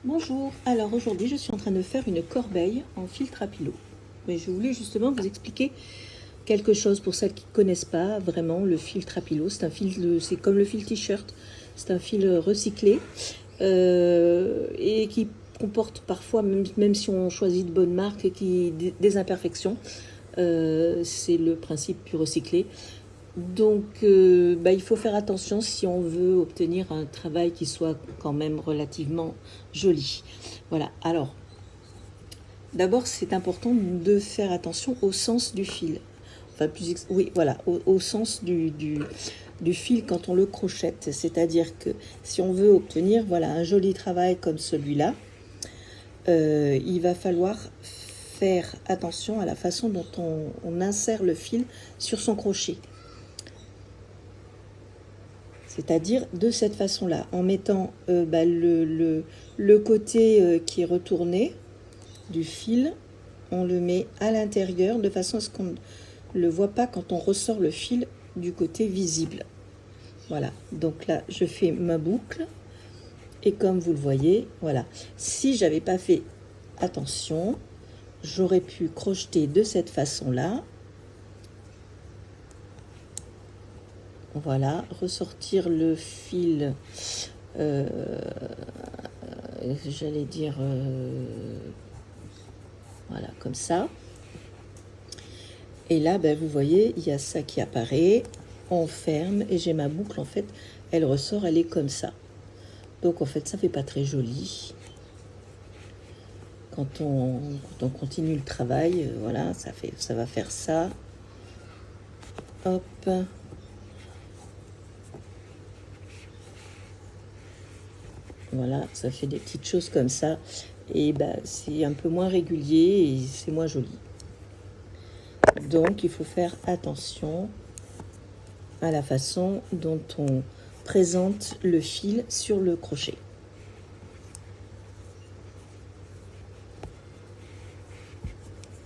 Bonjour, alors aujourd'hui je suis en train de faire une corbeille en filtre à pilot. Mais je voulais justement vous expliquer quelque chose pour celles qui ne connaissent pas vraiment le filtre à pilot. C'est un fil, c'est comme le fil t-shirt, c'est un fil recyclé et qui comporte parfois, même si on choisit de bonnes marques, des imperfections. C'est le principe du recyclé. Donc, il faut faire attention si on veut obtenir un travail qui soit quand même relativement joli. Voilà. Alors, d'abord, c'est important de faire attention au sens du fil. Enfin, oui, voilà, au sens du fil quand on le crochette. C'est-à-dire que si on veut obtenir, voilà, un joli travail comme celui-là, il va falloir faire attention à la façon dont on insère le fil sur son crochet. C'est-à-dire de cette façon-là, en mettant le côté qui est retourné du fil, on le met à l'intérieur de façon à ce qu'on ne le voit pas quand on ressort le fil du côté visible. Voilà, donc là je fais ma boucle et comme vous le voyez, voilà. Si j'avais pas fait attention, j'aurais pu crocheter de cette façon-là. Voilà, ressortir le fil, j'allais dire, voilà, comme ça. Et là, vous voyez, il y a ça qui apparaît, on ferme et j'ai ma boucle, en fait, elle ressort, elle est comme ça. Donc, en fait, ça fait pas très joli. Quand on continue le travail, voilà, ça va faire ça. Hop. Voilà, ça fait des petites choses comme ça. Et c'est un peu moins régulier et c'est moins joli. Donc, il faut faire attention à la façon dont on présente le fil sur le crochet.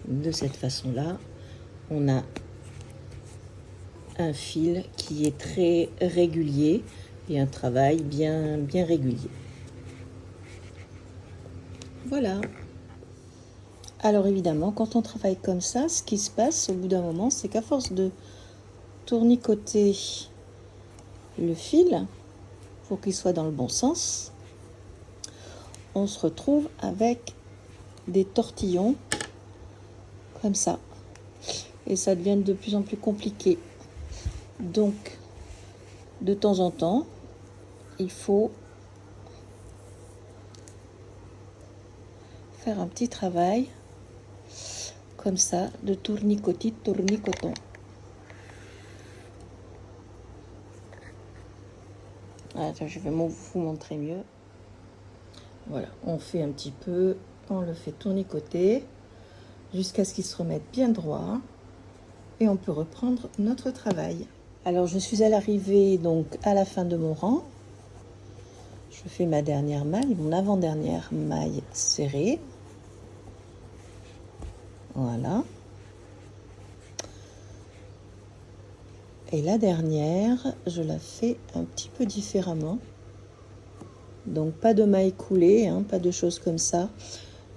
De cette façon-là, on a un fil qui est très régulier et un travail bien régulier. Voilà. Alors évidemment, quand on travaille comme ça, ce qui se passe au bout d'un moment, c'est qu'à force de tournicoter le fil pour qu'il soit dans le bon sens, on se retrouve avec des tortillons comme ça. Et ça devient de plus en plus compliqué. Donc, de temps en temps, il faut faire un petit travail comme ça de tournicoton. Attends, je vais vous montrer mieux. Voilà, on fait un petit peu, on le fait tournicoter jusqu'à ce qu'il se remette bien droit et on peut reprendre notre travail. Alors je suis à l'arrivée, donc à la fin de mon rang. Je fais ma dernière maille, mon avant-dernière maille serrée. Voilà. Et la dernière, je la fais un petit peu différemment. Donc pas de maille coulée, pas de choses comme ça.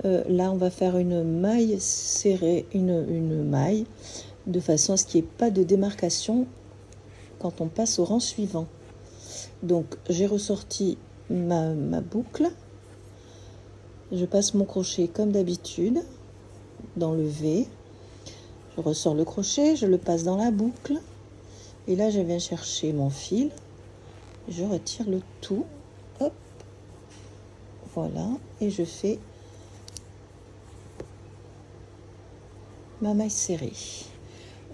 Là, on va faire une maille serrée, une maille, de façon à ce qu'il n'y ait pas de démarcation quand on passe au rang suivant. Donc j'ai ressorti ma boucle. Je passe mon crochet comme d'habitude dans le V. Je ressors le crochet, je le passe dans la boucle. Et là, je viens chercher mon fil. Je retire le tout. Hop. Voilà. Et je fais ma maille serrée.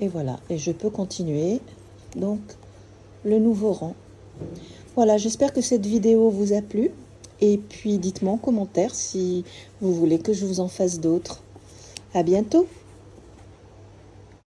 Et voilà. Et je peux continuer. Donc, le nouveau rang. Voilà. J'espère que cette vidéo vous a plu. Et puis, dites-moi en commentaire si vous voulez que je vous en fasse d'autres. À bientôt.